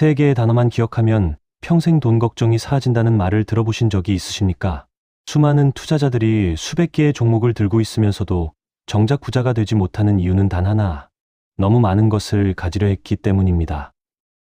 세 개의 단어만 기억하면 평생 돈 걱정이 사라진다는 말을 들어보신 적이 있으십니까? 수많은 투자자들이 수백 개의 종목을 들고 있으면서도 정작 부자가 되지 못하는 이유는 단 하나, 너무 많은 것을 가지려 했기 때문입니다.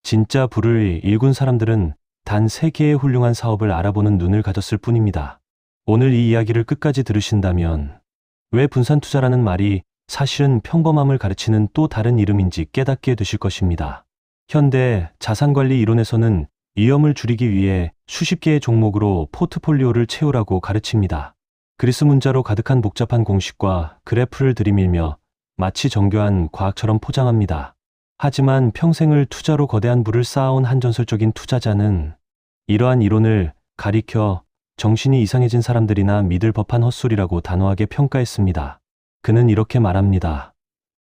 진짜 부를 일군 사람들은 단 세 개의 훌륭한 사업을 알아보는 눈을 가졌을 뿐입니다. 오늘 이 이야기를 끝까지 들으신다면 왜 분산 투자라는 말이 사실은 평범함을 가르치는 또 다른 이름인지 깨닫게 되실 것입니다. 현대 자산관리 이론에서는 위험을 줄이기 위해 수십 개의 종목으로 포트폴리오를 채우라고 가르칩니다. 그리스 문자로 가득한 복잡한 공식과 그래프를 들이밀며 마치 정교한 과학처럼 포장합니다. 하지만 평생을 투자로 거대한 부를 쌓아온 한전설적인 투자자는 이러한 이론을 가리켜 정신이 이상해진 사람들이나 믿을 법한 헛소리라고 단호하게 평가했습니다. 그는 이렇게 말합니다.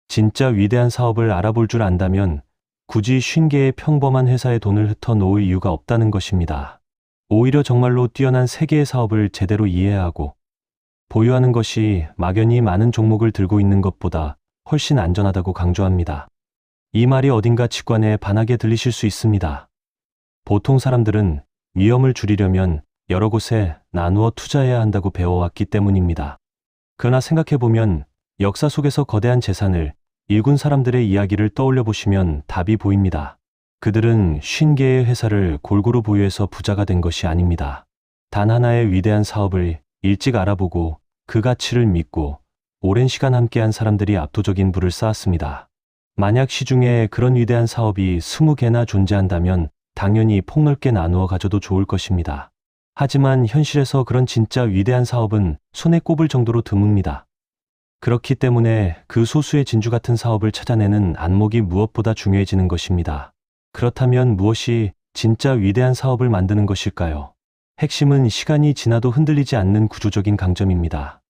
진짜 위대한 사업을 알아볼 줄 안다면 굳이 50개의 평범한 회사에 돈을 흩어놓을 이유가 없다는 것입니다. 오히려 정말로 뛰어난 세계의 사업을 제대로 이해해야 하고 보유하는 것이 막연히 많은 종목을 들고 있는 것보다 훨씬 안전하다고 강조합니다. 이 말이 어딘가 직관에 반하게 들리실 수 있습니다. 보통 사람들은 위험을 줄이려면 여러 곳에 나누어 투자해야 한다고 배워왔기 때문입니다. 그러나 생각해보면 역사 속에서 거대한 재산을 일군 사람들의 이야기를 떠올려 보시면 답이 보입니다. 그들은 50개의 회사를 골고루 보유해서 부자가 된 것이 아닙니다. 단 하나의 위대한 사업을 일찍 알아보고 그 가치를 믿고 오랜 시간 함께한 사람들이 압도적인 부를 쌓았습니다. 만약 시중에 그런 위대한 사업이 20개나 존재한다면 당연히 폭넓게 나누어 가져도 좋을 것입니다. 하지만 현실에서 그런 진짜 위대한 사업은 손에 꼽을 정도로 드뭅니다. 그렇기 때문에 그 소수의 진주 같은 사업을 찾아내는 안목이 무엇보다 중요해지는 것입니다. 그렇다면 무엇이 진짜 위대한 사업을 만드는 것일까요? 핵심은 시간이 지나도 흔들리지 않는 구조적인 강점입니다.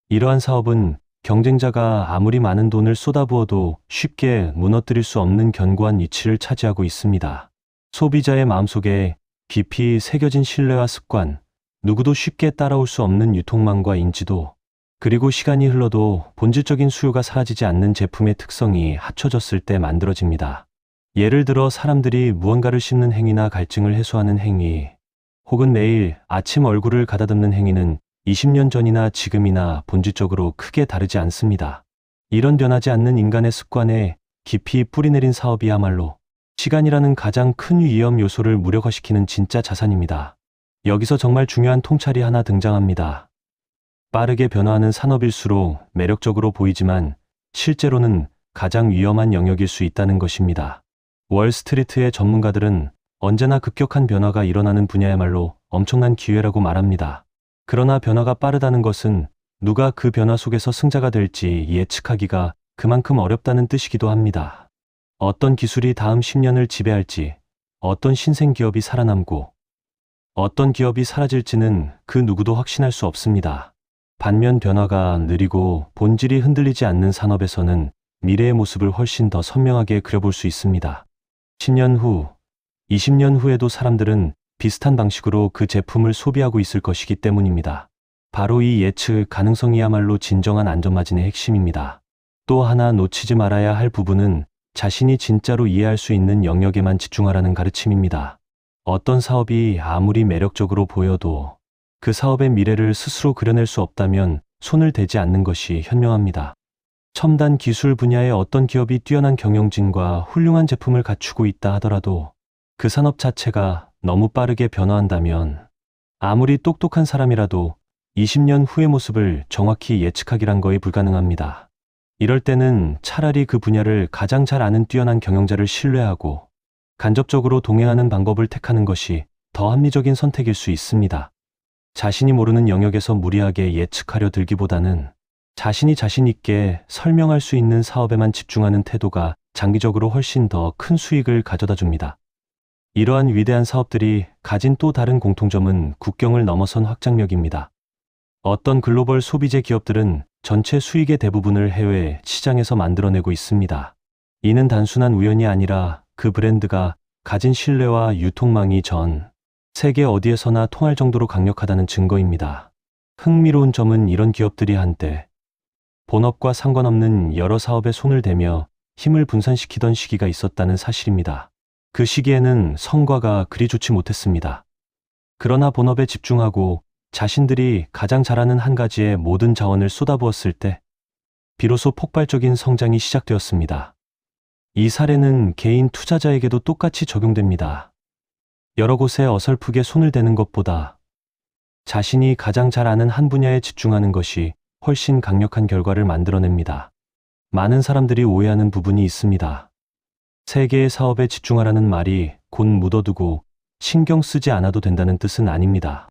이러한 사업은 경쟁자가 아무리 많은 돈을 쏟아부어도 쉽게 무너뜨릴 수 없는 견고한 위치를 차지하고 있습니다. 소비자의 마음속에 깊이 새겨진 신뢰와 습관, 누구도 쉽게 따라올 수 없는 유통망과 인지도, 그리고 시간이 흘러도 본질적인 수요가 사라지지 않는 제품의 특성이 합쳐졌을 때 만들어집니다. 예를 들어 사람들이 무언가를 씹는 행위나 갈증을 해소하는 행위, 혹은 매일 아침 얼굴을 가다듬는 행위는 20년 전이나 지금이나 본질적으로 크게 다르지 않습니다. 이런 변하지 않는 인간의 습관에 깊이 뿌리내린 사업이야말로 시간이라는 가장 큰 위험 요소를 무력화시키는 진짜 자산입니다. 여기서 정말 중요한 통찰이 하나 등장합니다. 빠르게 변화하는 산업일수록 매력적으로 보이지만 실제로는 가장 위험한 영역일 수 있다는 것입니다. 월스트리트의 전문가들은 언제나 급격한 변화가 일어나는 분야야말로 엄청난 기회라고 말합니다. 그러나 변화가 빠르다는 것은 누가 그 변화 속에서 승자가 될지 예측하기가 그만큼 어렵다는 뜻이기도 합니다. 어떤 기술이 다음 10년을 지배할지, 어떤 신생 기업이 살아남고 어떤 기업이 사라질지는 그 누구도 확신할 수 없습니다. 반면 변화가 느리고 본질이 흔들리지 않는 산업에서는 미래의 모습을 훨씬 더 선명하게 그려볼 수 있습니다. 10년 후, 20년 후에도 사람들은 비슷한 방식으로 그 제품을 소비하고 있을 것이기 때문입니다. 바로 이 예측 가능성이야말로 진정한 안전마진의 핵심입니다. 또 하나 놓치지 말아야 할 부분은 자신이 진짜로 이해할 수 있는 영역에만 집중하라는 가르침입니다. 어떤 사업이 아무리 매력적으로 보여도 그 사업의 미래를 스스로 그려낼 수 없다면 손을 대지 않는 것이 현명합니다. 첨단 기술 분야의 어떤 기업이 뛰어난 경영진과 훌륭한 제품을 갖추고 있다 하더라도 그 산업 자체가 너무 빠르게 변화한다면 아무리 똑똑한 사람이라도 20년 후의 모습을 정확히 예측하기란 거의 불가능합니다. 이럴 때는 차라리 그 분야를 가장 잘 아는 뛰어난 경영자를 신뢰하고 간접적으로 동행하는 방법을 택하는 것이 더 합리적인 선택일 수 있습니다. 자신이 모르는 영역에서 무리하게 예측하려 들기보다는 자신이 자신 있게 설명할 수 있는 사업에만 집중하는 태도가 장기적으로 훨씬 더 큰 수익을 가져다 줍니다. 이러한 위대한 사업들이 가진 또 다른 공통점은 국경을 넘어선 확장력입니다. 어떤 글로벌 소비재 기업들은 전체 수익의 대부분을 해외 시장에서 만들어내고 있습니다. 이는 단순한 우연이 아니라 그 브랜드가 가진 신뢰와 유통망이 전 세계 어디에서나 통할 정도로 강력하다는 증거입니다. 흥미로운 점은 이런 기업들이 한때 본업과 상관없는 여러 사업에 손을 대며 힘을 분산시키던 시기가 있었다는 사실입니다. 그 시기에는 성과가 그리 좋지 못했습니다. 그러나 본업에 집중하고 자신들이 가장 잘하는 한 가지에 모든 자원을 쏟아부었을 때 비로소 폭발적인 성장이 시작되었습니다. 이 사례는 개인 투자자에게도 똑같이 적용됩니다. 여러 곳에 어설프게 손을 대는 것보다 자신이 가장 잘 아는 한 분야에 집중하는 것이 훨씬 강력한 결과를 만들어냅니다. 많은 사람들이 오해하는 부분이 있습니다. 세 개의 사업에 집중하라는 말이 곧 묻어두고 신경 쓰지 않아도 된다는 뜻은 아닙니다.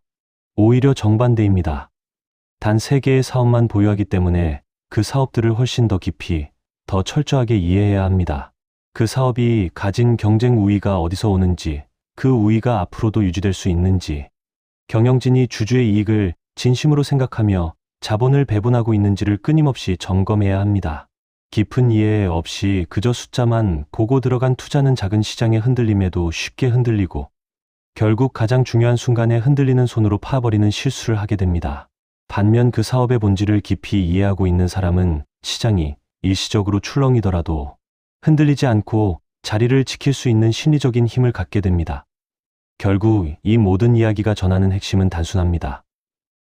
오히려 정반대입니다. 단 세 개의 사업만 보유하기 때문에 그 사업들을 훨씬 더 깊이, 더 철저하게 이해해야 합니다. 그 사업이 가진 경쟁 우위가 어디서 오는지, 그 우위가 앞으로도 유지될 수 있는지, 경영진이 주주의 이익을 진심으로 생각하며 자본을 배분하고 있는지를 끊임없이 점검해야 합니다. 깊은 이해 없이 그저 숫자만 보고 들어간 투자는 작은 시장의 흔들림에도 쉽게 흔들리고 결국 가장 중요한 순간에 흔들리는 손으로 파버리는 실수를 하게 됩니다. 반면 그 사업의 본질을 깊이 이해하고 있는 사람은 시장이 일시적으로 출렁이더라도 흔들리지 않고 자리를 지킬 수 있는 심리적인 힘을 갖게 됩니다. 결국 이 모든 이야기가 전하는 핵심은 단순합니다.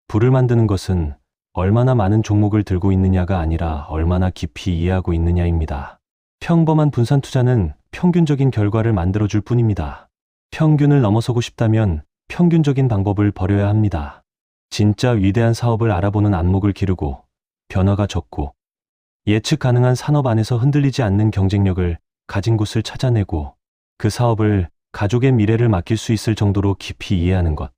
부를 만드는 것은 얼마나 많은 종목을 들고 있느냐가 아니라 얼마나 깊이 이해하고 있느냐입니다. 평범한 분산 투자는 평균적인 결과를 만들어줄 뿐입니다. 평균을 넘어서고 싶다면 평균적인 방법을 버려야 합니다. 진짜 위대한 사업을 알아보는 안목을 기르고 변화가 적고 예측 가능한 산업 안에서 흔들리지 않는 경쟁력을 가진 곳을 찾아내고 그 사업을 가족의 미래를 맡길 수 있을 정도로 깊이 이해하는 것.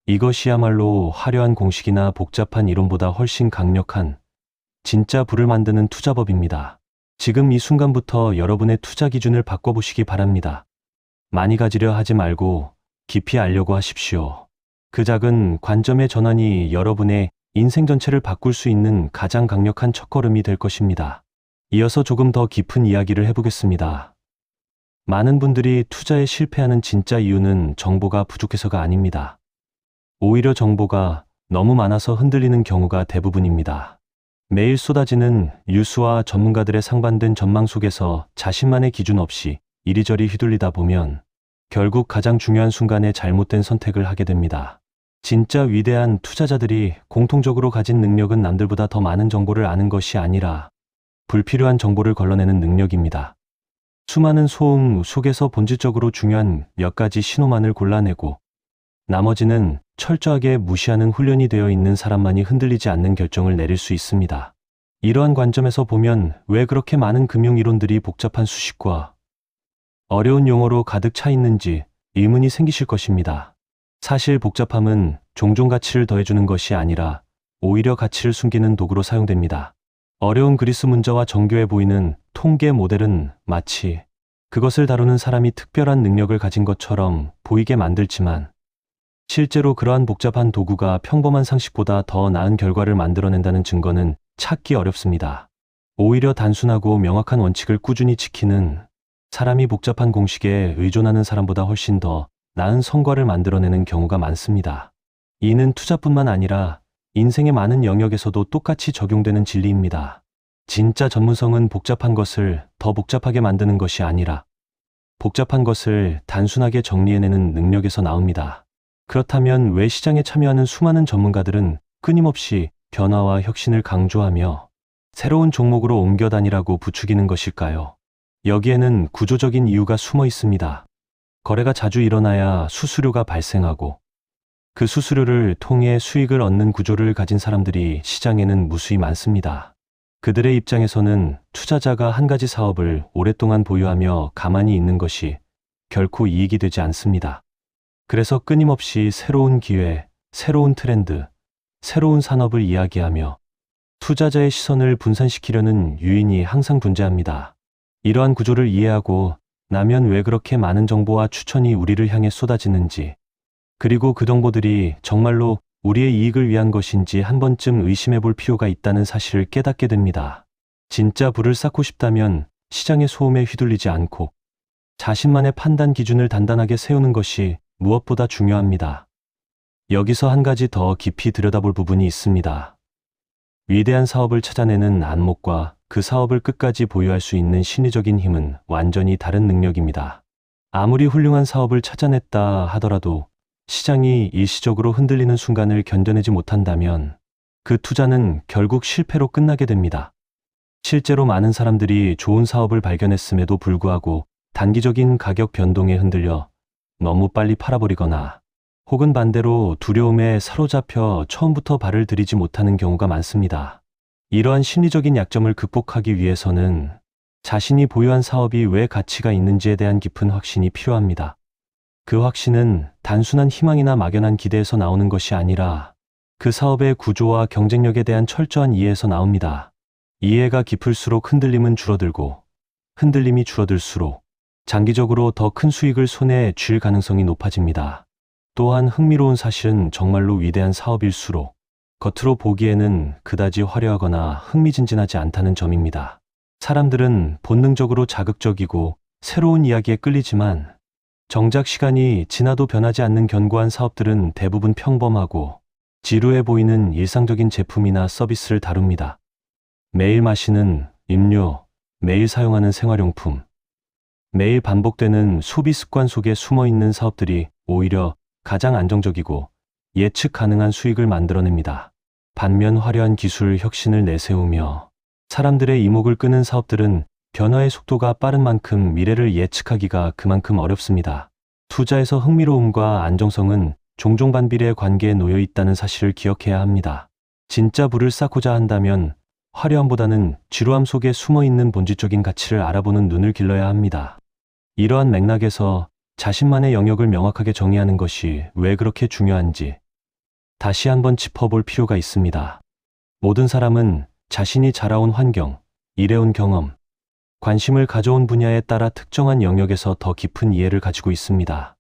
이것이야말로 화려한 공식이나 복잡한 이론보다 훨씬 강력한 진짜 부를 만드는 투자법입니다. 지금 이 순간부터 여러분의 투자 기준을 바꿔보시기 바랍니다. 많이 가지려 하지 말고 깊이 알려고 하십시오. 그 작은 관점의 전환이 여러분의 인생 전체를 바꿀 수 있는 가장 강력한 첫걸음이 될 것입니다. 이어서 조금 더 깊은 이야기를 해보겠습니다. 많은 분들이 투자에 실패하는 진짜 이유는 정보가 부족해서가 아닙니다. 오히려 정보가 너무 많아서 흔들리는 경우가 대부분입니다. 매일 쏟아지는 뉴스와 전문가들의 상반된 전망 속에서 자신만의 기준 없이 이리저리 휘둘리다 보면 결국 가장 중요한 순간에 잘못된 선택을 하게 됩니다. 진짜 위대한 투자자들이 공통적으로 가진 능력은 남들보다 더 많은 정보를 아는 것이 아니라 불필요한 정보를 걸러내는 능력입니다. 수많은 소음 속에서 본질적으로 중요한 몇 가지 신호만을 골라내고 나머지는 철저하게 무시하는 훈련이 되어 있는 사람만이 흔들리지 않는 결정을 내릴 수 있습니다. 이러한 관점에서 보면 왜 그렇게 많은 금융 이론들이 복잡한 수식과 어려운 용어로 가득 차 있는지 의문이 생기실 것입니다. 사실 복잡함은 종종 가치를 더해주는 것이 아니라 오히려 가치를 숨기는 도구로 사용됩니다. 어려운 그리스 문자와 정교해 보이는 통계 모델은 마치 그것을 다루는 사람이 특별한 능력을 가진 것처럼 보이게 만들지만 실제로 그러한 복잡한 도구가 평범한 상식보다 더 나은 결과를 만들어낸다는 증거는 찾기 어렵습니다. 오히려 단순하고 명확한 원칙을 꾸준히 지키는 사람이 복잡한 공식에 의존하는 사람보다 훨씬 더 나은 성과를 만들어내는 경우가 많습니다. 이는 투자뿐만 아니라 인생의 많은 영역에서도 똑같이 적용되는 진리입니다. 진짜 전문성은 복잡한 것을 더 복잡하게 만드는 것이 아니라 복잡한 것을 단순하게 정리해내는 능력에서 나옵니다. 그렇다면 왜 시장에 참여하는 수많은 전문가들은 끊임없이 변화와 혁신을 강조하며 새로운 종목으로 옮겨 다니라고 부추기는 것일까요? 여기에는 구조적인 이유가 숨어 있습니다. 거래가 자주 일어나야 수수료가 발생하고 그 수수료를 통해 수익을 얻는 구조를 가진 사람들이 시장에는 무수히 많습니다. 그들의 입장에서는 투자자가 한 가지 사업을 오랫동안 보유하며 가만히 있는 것이 결코 이익이 되지 않습니다. 그래서 끊임없이 새로운 기회, 새로운 트렌드, 새로운 산업을 이야기하며 투자자의 시선을 분산시키려는 유인이 항상 존재합니다. 이러한 구조를 이해하고 나면 왜 그렇게 많은 정보와 추천이 우리를 향해 쏟아지는지, 그리고 그 정보들이 정말로 우리의 이익을 위한 것인지 한 번쯤 의심해 볼 필요가 있다는 사실을 깨닫게 됩니다. 진짜 부를 쌓고 싶다면 시장의 소음에 휘둘리지 않고 자신만의 판단 기준을 단단하게 세우는 것이 무엇보다 중요합니다. 여기서 한 가지 더 깊이 들여다볼 부분이 있습니다. 위대한 사업을 찾아내는 안목과 그 사업을 끝까지 보유할 수 있는 심리적인 힘은 완전히 다른 능력입니다. 아무리 훌륭한 사업을 찾아냈다 하더라도 시장이 일시적으로 흔들리는 순간을 견뎌내지 못한다면 그 투자는 결국 실패로 끝나게 됩니다. 실제로 많은 사람들이 좋은 사업을 발견했음에도 불구하고 단기적인 가격 변동에 흔들려 너무 빨리 팔아버리거나 혹은 반대로 두려움에 사로잡혀 처음부터 발을 들이지 못하는 경우가 많습니다. 이러한 심리적인 약점을 극복하기 위해서는 자신이 보유한 사업이 왜 가치가 있는지에 대한 깊은 확신이 필요합니다. 그 확신은 단순한 희망이나 막연한 기대에서 나오는 것이 아니라 그 사업의 구조와 경쟁력에 대한 철저한 이해에서 나옵니다. 이해가 깊을수록 흔들림은 줄어들고 흔들림이 줄어들수록 장기적으로 더 큰 수익을 손에 쥘 가능성이 높아집니다. 또한 흥미로운 사실은 정말로 위대한 사업일수록 겉으로 보기에는 그다지 화려하거나 흥미진진하지 않다는 점입니다. 사람들은 본능적으로 자극적이고 새로운 이야기에 끌리지만 정작 시간이 지나도 변하지 않는 견고한 사업들은 대부분 평범하고 지루해 보이는 일상적인 제품이나 서비스를 다룹니다. 매일 마시는 음료, 매일 사용하는 생활용품, 매일 반복되는 소비 습관 속에 숨어 있는 사업들이 오히려 가장 안정적이고 예측 가능한 수익을 만들어냅니다. 반면 화려한 기술 혁신을 내세우며 사람들의 이목을 끄는 사업들은 변화의 속도가 빠른 만큼 미래를 예측하기가 그만큼 어렵습니다. 투자에서 흥미로움과 안정성은 종종 반비례의 관계에 놓여 있다는 사실을 기억해야 합니다. 진짜 부를 쌓고자 한다면 화려함보다는 지루함 속에 숨어 있는 본질적인 가치를 알아보는 눈을 길러야 합니다. 이러한 맥락에서 자신만의 영역을 명확하게 정의하는 것이 왜 그렇게 중요한지 다시 한번 짚어볼 필요가 있습니다. 모든 사람은 자신이 자라온 환경, 일해온 경험, 관심을 가져온 분야에 따라 특정한 영역에서 더 깊은 이해를 가지고 있습니다.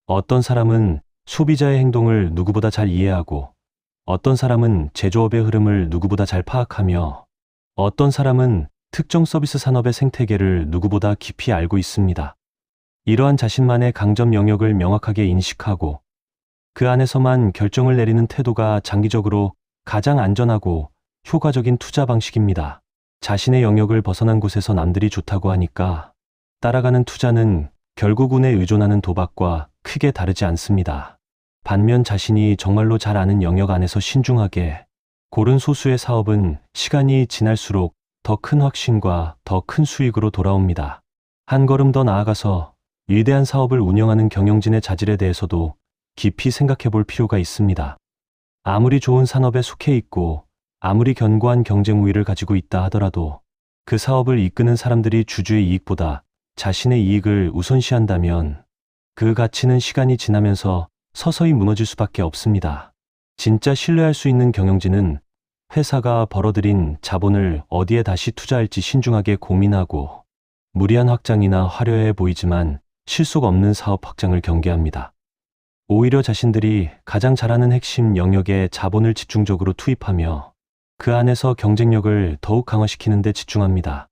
어떤 사람은 소비자의 행동을 누구보다 잘 이해하고 어떤 사람은 제조업의 흐름을 누구보다 잘 파악하며 어떤 사람은 특정 서비스 산업의 생태계를 누구보다 깊이 알고 있습니다. 이러한 자신만의 강점 영역을 명확하게 인식하고 그 안에서만 결정을 내리는 태도가 장기적으로 가장 안전하고 효과적인 투자 방식입니다. 자신의 영역을 벗어난 곳에서 남들이 좋다고 하니까 따라가는 투자는 결국 운에 의존하는 도박과 크게 다르지 않습니다. 반면 자신이 정말로 잘 아는 영역 안에서 신중하게 고른 소수의 사업은 시간이 지날수록 더 큰 확신과 더 큰 수익으로 돌아옵니다. 한 걸음 더 나아가서 위대한 사업을 운영하는 경영진의 자질에 대해서도 깊이 생각해 볼 필요가 있습니다. 아무리 좋은 산업에 속해 있고 아무리 견고한 경쟁 우위를 가지고 있다 하더라도 그 사업을 이끄는 사람들이 주주의 이익보다 자신의 이익을 우선시한다면 그 가치는 시간이 지나면서 서서히 무너질 수밖에 없습니다. 진짜 신뢰할 수 있는 경영진은 회사가 벌어들인 자본을 어디에 다시 투자할지 신중하게 고민하고 무리한 확장이나 화려해 보이지만 실속 없는 사업 확장을 경계합니다. 오히려 자신들이 가장 잘하는 핵심 영역에 자본을 집중적으로 투입하며 그 안에서 경쟁력을 더욱 강화시키는 데 집중합니다.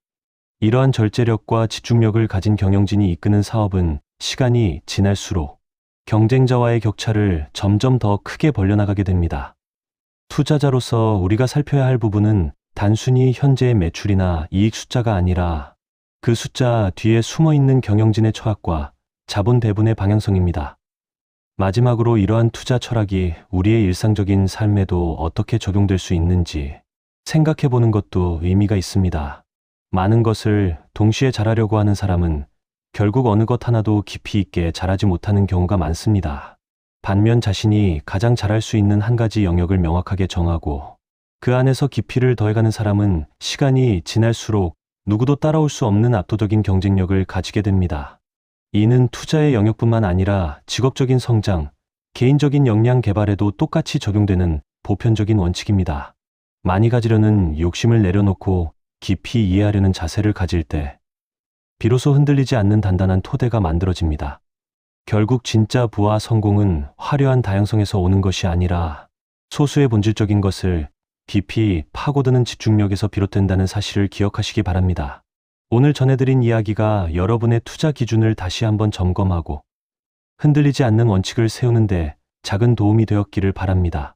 이러한 절제력과 집중력을 가진 경영진이 이끄는 사업은 시간이 지날수록 경쟁자와의 격차를 점점 더 크게 벌려나가게 됩니다. 투자자로서 우리가 살펴야 할 부분은 단순히 현재의 매출이나 이익 숫자가 아니라 그 숫자 뒤에 숨어있는 경영진의 철학과 자본 배분의 방향성입니다. 마지막으로 이러한 투자 철학이 우리의 일상적인 삶에도 어떻게 적용될 수 있는지 생각해 보는 것도 의미가 있습니다. 많은 것을 동시에 잘하려고 하는 사람은 결국 어느 것 하나도 깊이 있게 잘하지 못하는 경우가 많습니다. 반면 자신이 가장 잘할 수 있는 한 가지 영역을 명확하게 정하고 그 안에서 깊이를 더해가는 사람은 시간이 지날수록 누구도 따라올 수 없는 압도적인 경쟁력을 가지게 됩니다. 이는 투자의 영역뿐만 아니라 직업적인 성장, 개인적인 역량 개발에도 똑같이 적용되는 보편적인 원칙입니다. 많이 가지려는 욕심을 내려놓고 깊이 이해하려는 자세를 가질 때 비로소 흔들리지 않는 단단한 토대가 만들어집니다. 결국 진짜 부와 성공은 화려한 다양성에서 오는 것이 아니라 소수의 본질적인 것을 깊이 파고드는 집중력에서 비롯된다는 사실을 기억하시기 바랍니다. 오늘 전해드린 이야기가 여러분의 투자 기준을 다시 한번 점검하고 흔들리지 않는 원칙을 세우는데 작은 도움이 되었기를 바랍니다.